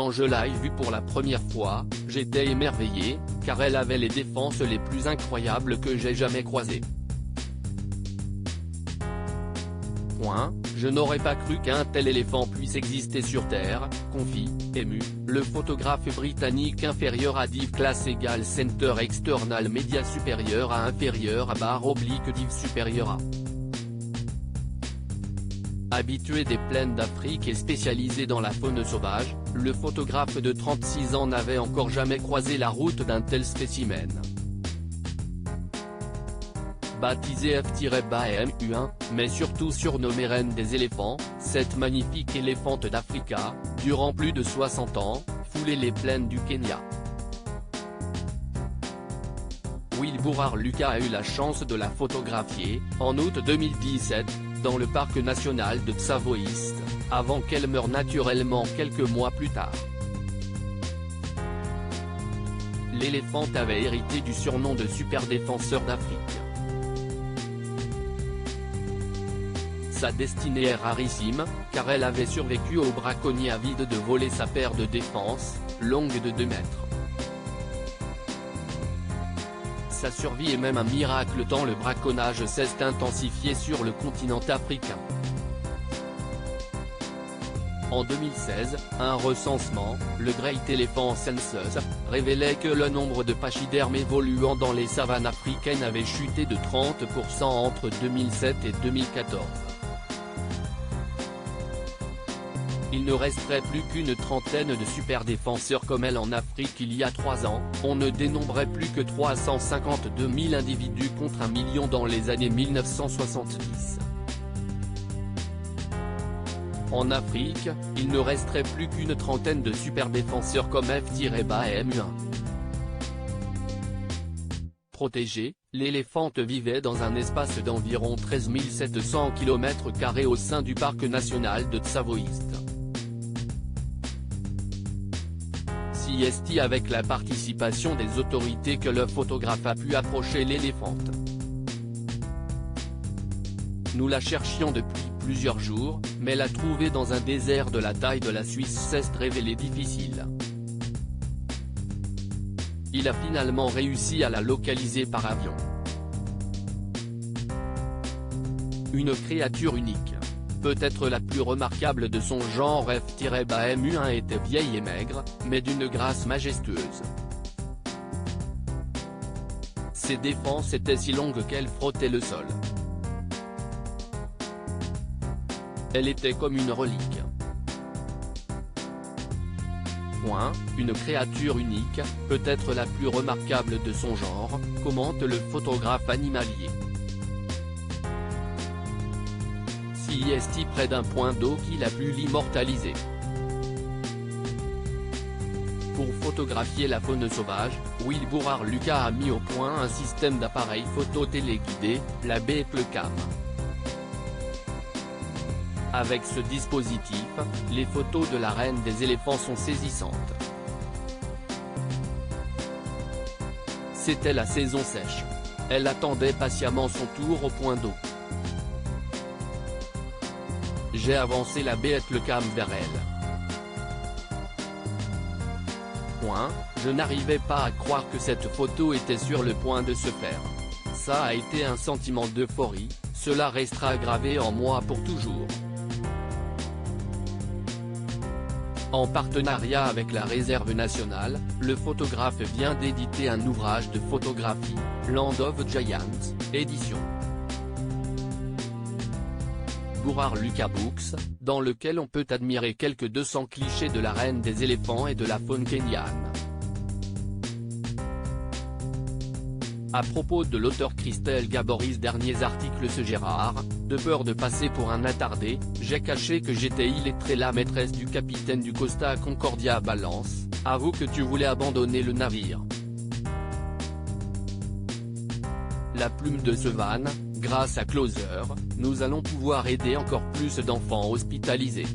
Quand je l'ai vue pour la première fois, j'étais émerveillé, car elle avait les défenses les plus incroyables que j'ai jamais croisées. Je n'aurais pas cru qu'un tel éléphant puisse exister sur Terre, confie, ému, le photographe britannique. Inférieur à div classe égale center external média supérieur à inférieur à barre oblique div supérieur à. Habitué des plaines d'Afrique et spécialisé dans la faune sauvage, le photographe de 36 ans n'avait encore jamais croisé la route d'un tel spécimen. Baptisée F-BAMU1, mais surtout surnommée reine des éléphants, cette magnifique éléphante d'Africa, durant plus de 60 ans, foulait les plaines du Kenya. Wilbur Lucas a eu la chance de la photographier, en août 2017, dans le parc national de Tsavo East, avant qu'elle meure naturellement quelques mois plus tard. L'éléphante avait hérité du surnom de super défenseur d'Afrique. Sa destinée est rarissime, car elle avait survécu au braconnier avide de voler sa paire de défense, longue de 2 mètres. Sa survie est même un miracle tant le braconnage s'est intensifié sur le continent africain. En 2016, un recensement, le Great Elephant Census, révélait que le nombre de pachydermes évoluant dans les savanes africaines avait chuté de 30% entre 2007 et 2014. Il ne resterait plus qu'une trentaine de super défenseurs comme elle en Afrique il y a 3 ans, on ne dénombrait plus que 352 000 individus contre 1 million dans les années 1970. En Afrique, il ne resterait plus qu'une trentaine de super défenseurs comme F-BAMU1. Protégée, l'éléphante vivait dans un espace d'environ 13 700 km² au sein du parc national de Tsavo East. C'est avec la participation des autorités que le photographe a pu approcher l'éléphante. Nous la cherchions depuis plusieurs jours, mais la trouver dans un désert de la taille de la Suisse s'est révélé difficile. Il a finalement réussi à la localiser par avion. Une créature unique. Peut-être la plus remarquable de son genre. F-BAMU1 était vieille et maigre, mais d'une grâce majestueuse. Ses défenses étaient si longues qu'elle frottait le sol. Elle était comme une relique. Une créature unique, peut-être la plus remarquable de son genre, commente le photographe animalier. Près d'un point d'eau qu'il a pu l'immortaliser. Pour photographier la faune sauvage, Wilbur Lucas a mis au point un système d'appareils photo téléguidés, la BeetleCam. Avec ce dispositif, les photos de la reine des éléphants sont saisissantes. C'était la saison sèche. Elle attendait patiemment son tour au point d'eau. J'ai avancé la BeetleCam vers elle. Je n'arrivais pas à croire que cette photo était sur le point de se faire. Ça a été un sentiment d'euphorie, cela restera gravé en moi pour toujours. En partenariat avec la Réserve nationale, le photographe vient d'éditer un ouvrage de photographie, Land of Giants, édition Wilbur Lucas Books, dans lequel on peut admirer quelques 200 clichés de la reine des éléphants et de la faune kenyane. À propos de l'auteur Christelle Gaboris, derniers articles. Ce Gérard, de peur de passer pour un attardé, j'ai caché que j'étais illettré. La maîtresse du capitaine du Costa Concordia balance, avoue que tu voulais abandonner le navire. La plume de Sevan, grâce à Closer, nous allons pouvoir aider encore plus d'enfants hospitalisés.